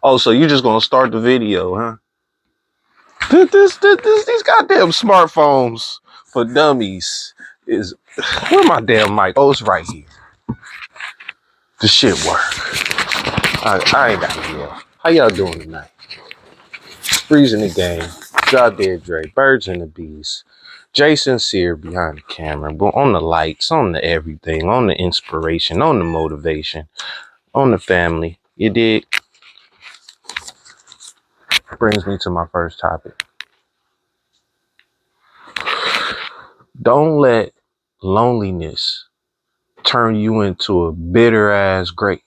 Oh, so you just gonna start the video, huh? These goddamn smartphones for dummies is where my damn mic? Oh, it's right here. The shit work. I ain't got to yell. How y'all doing tonight? Freezing the game. Y'all dead Dre. Birds and the bees. Jason Sear behind the camera, but on the lights, on the everything, on the inspiration, on the motivation, on the family. You did. Brings me to my first topic. Don't let loneliness turn you into a bitter ass grape.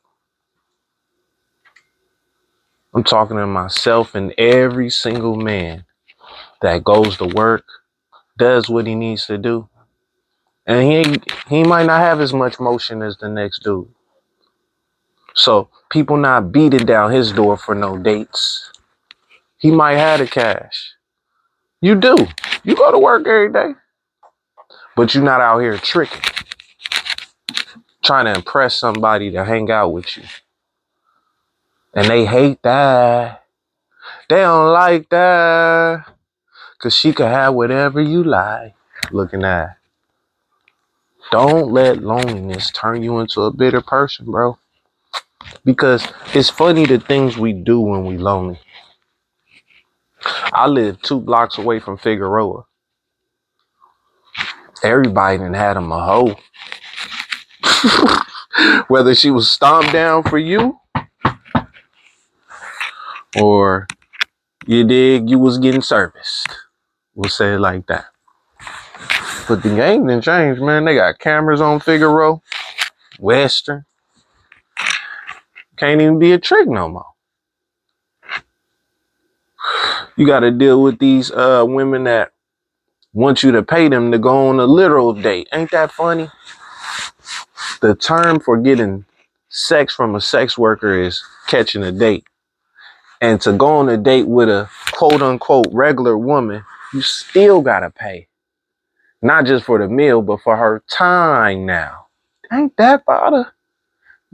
I'm talking to myself and every single man that goes to work, does what he needs to do. And he might not have as much motion as the next dude. So people not beating down his door for no dates. He might have the cash. You do. You go to work every day. But you're not out here tricking, trying to impress somebody to hang out with you. And they hate that. They don't like that. Cause she could have whatever you like. Looking at. Don't let loneliness turn you into a bitter person, bro. Because it's funny the things we do when we lonely. I live 2 blocks away from Figueroa. Everybody done had him a hoe. Whether she was stomped down for you or you dig, you was getting serviced. We'll say it like that. But the game didn't change, man. They got cameras on Figueroa, Western. Can't even be a trick no more. You got to deal with these women that want you to pay them to go on a literal date. Ain't that funny? The term for getting sex from a sex worker is catching a date. And to go on a date with a quote unquote regular woman, you still got to pay. Not just for the meal, but for her time now. Ain't that about a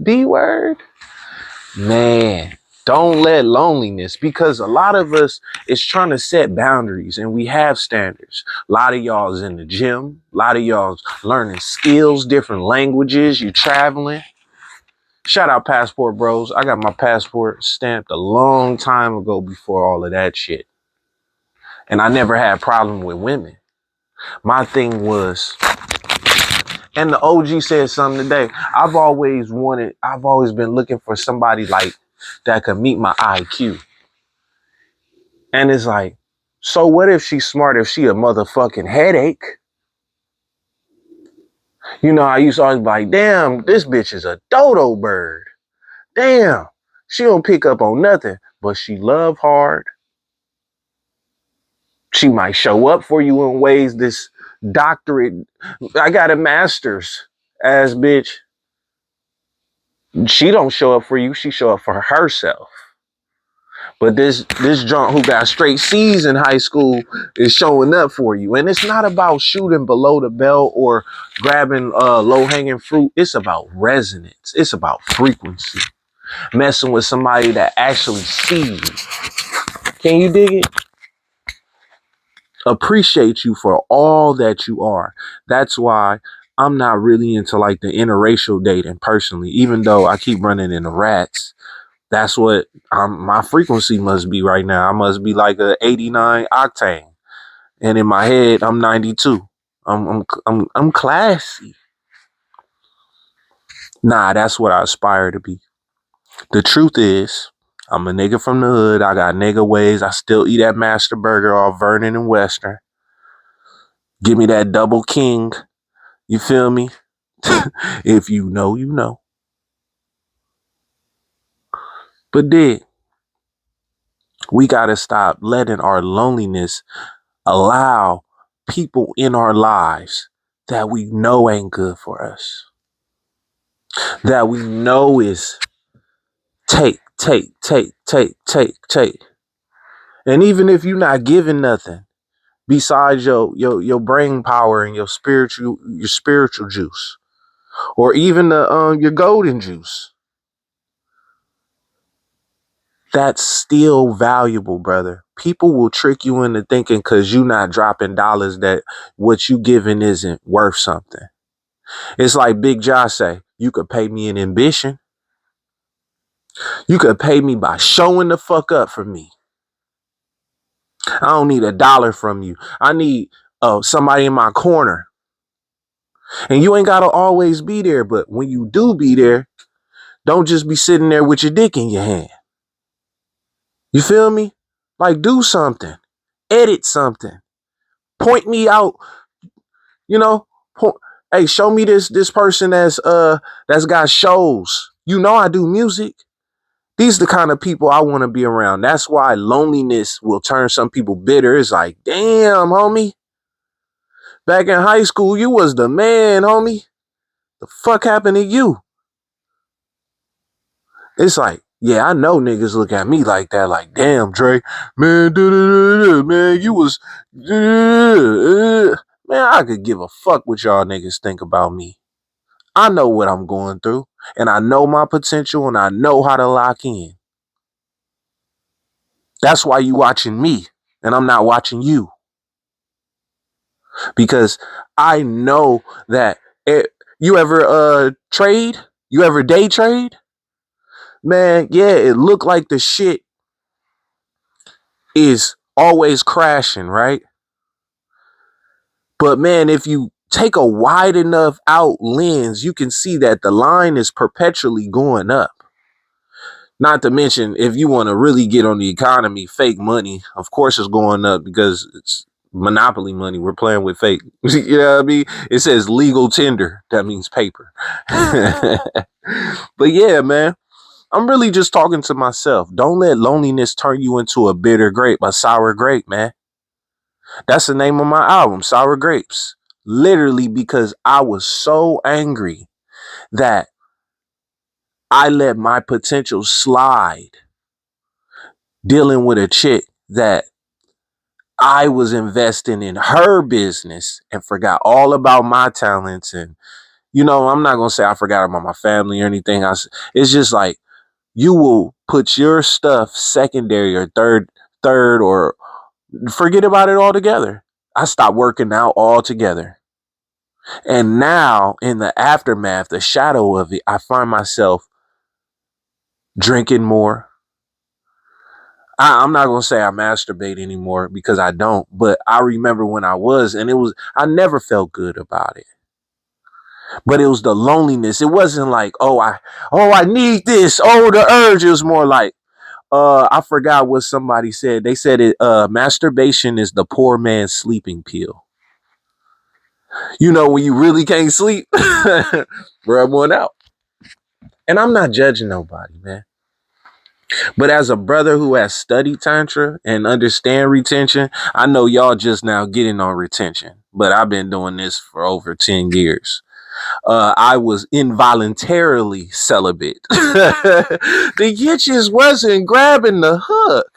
D word? Man, don't let loneliness, because a lot of us is trying to set boundaries and we have standards. A lot of y'all is in the gym. A lot of y'all's learning skills, different languages. You traveling. Shout out Passport Bros. I got my passport stamped a long time ago before all of that shit. And I never had a problem with women. My thing was, and the OG said something today. I've always been looking for somebody like that could meet my IQ. And it's like, so what if she's smart if she a motherfucking headache? You know, I used to always be like, damn, this bitch is a dodo bird. Damn, she don't pick up on nothing, but she love hard. She might show up for you in ways this doctorate, I got a master's ass bitch. She don't show up for you, she show up for herself. But this junk who got straight C's in high school is showing up for you. And it's not about shooting below the belt or grabbing low hanging fruit. It's about resonance. It's about frequency. Messing with somebody that actually sees you. Can you dig it? Appreciate you for all that you are. That's why I'm not really into like the interracial dating personally, even though I keep running into rats. That's what my frequency must be right now. I must be like a 89 octane. And in my head, I'm 92. I'm classy. Nah, that's what I aspire to be. The truth is, I'm a nigga from the hood. I got nigga ways. I still eat at Master Burger off Vernon and Western. Give me that double king. You feel me? If you know, you know. But then, we gotta stop letting our loneliness allow people in our lives that we know ain't good for us. That we know is take, take, take, take, take, take. And even if you're not giving nothing besides your brain power and your spiritual juice, or even the your golden juice, That's still valuable, brother. People will trick you into thinking because you not dropping dollars that what you giving isn't worth something. It's like Big Josh say, you could pay me in ambition. You could pay me by showing the fuck up for me. I don't need a dollar from you. I need somebody in my corner. And you ain't got to always be there. But when you do be there, don't just be sitting there with your dick in your hand. You feel me? Like do something. Edit something. Point me out, you know. Hey, show me this person that's got shows. You know I do music. These the kind of people I want to be around. That's why loneliness will turn some people bitter. It's like, damn, homie. Back in high school, you was the man, homie. The fuck happened to you? It's like, yeah, I know niggas look at me like that, like, damn, Dre, man, man, you was, man, I could give a fuck what y'all niggas think about me. I know what I'm going through, and I know my potential, and I know how to lock in. That's why you watching me, and I'm not watching you. Because I know that you ever trade? You ever day trade? Man, yeah, it looked like the shit is always crashing, right? But man, if you take a wide enough out lens, you can see that the line is perpetually going up. Not to mention, if you want to really get on the economy, fake money, of course, is going up because it's monopoly money. We're playing with fake. You know what I mean? It says legal tender. That means paper. But yeah, man, I'm really just talking to myself. Don't let loneliness turn you into a bitter grape, a sour grape, man. That's the name of my album, Sour Grapes. Literally because I was so angry that I let my potential slide dealing with a chick that I was investing in her business and forgot all about my talents. And, you know, I'm not going to say I forgot about my family or anything. It's just like you will put your stuff secondary or third, or forget about it altogether. I stopped working out altogether. And now in the aftermath, the shadow of it, I find myself drinking more. I'm not going to say I masturbate anymore because I don't, but I remember when I was, and I never felt good about it. But it was the loneliness. It wasn't like, I need this. Oh, the urge. It was more like, I forgot what somebody said. They said masturbation is the poor man's sleeping pill. You know, when you really can't sleep, rub one out. And I'm not judging nobody, man. But as a brother who has studied Tantra and understand retention, I know y'all just now getting on retention, but I've been doing this for over 10 years. I was involuntarily celibate. The itches wasn't grabbing the hook.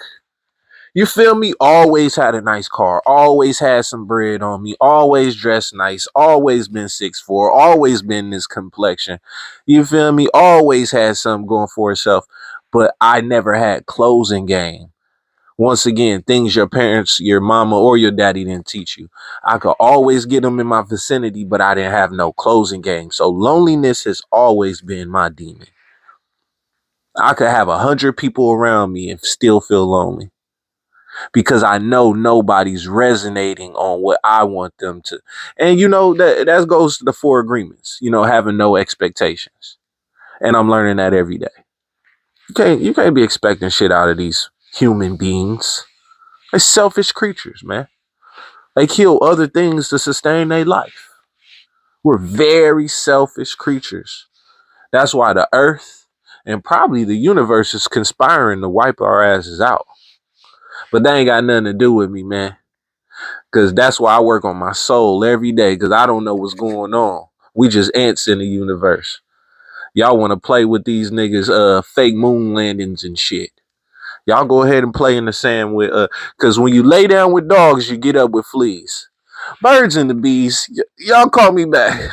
You feel me? Always had a nice car, always had some bread on me, always dressed nice, always been 6'4", always been this complexion. You feel me? Always had something going for itself, but I never had closing game. Once again, things your parents, your mama or your daddy didn't teach you. I could always get them in my vicinity, but I didn't have no closing game. So loneliness has always been my demon. I could have 100 people around me and still feel lonely, because I know nobody's resonating on what I want them to. And you know, that goes to the 4 agreements, you know, having no expectations. And I'm learning that every day. You can't be expecting shit out of these human beings. They're selfish creatures, man. They kill other things to sustain their life. We're very selfish creatures. That's why the earth and probably the universe is conspiring to wipe our asses out. But they ain't got nothing to do with me, man. Because that's why I work on my soul every day, because I don't know what's going on. We just ants in the universe. Y'all want to play with these niggas fake moon landings and shit. Y'all go ahead and play in the sand with because when you lay down with dogs, you get up with fleas. Birds and the bees, y'all call me back.